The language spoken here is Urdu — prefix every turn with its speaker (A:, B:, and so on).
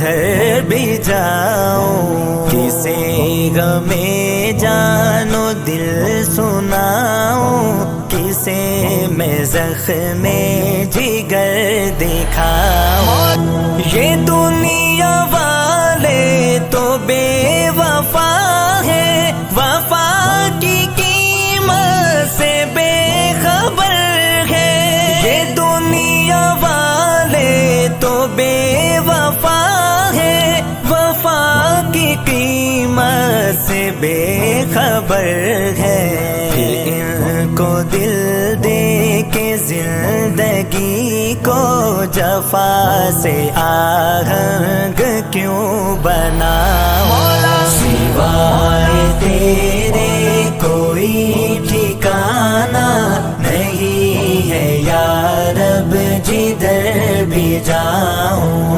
A: جدھر بھی جاؤں، کسے غمِ جانو دل سناؤں، کسے میں زخم جگر دکھاؤں۔ یہ دنیا والے تو بے وفا ہے، وفا کی قیمت سے بے خبر ہے۔ یہ دنیا والے تو بے وفا ہے، وفا کی قیمت سے بے خبر ہے۔ ان کو دل دے کے زندگی کو جفا سے آہنگ کیوں بناؤں، سوائے تیرے کوئی ٹھکانہ نہیں ہے یا رب جدھر بھی جاؤں۔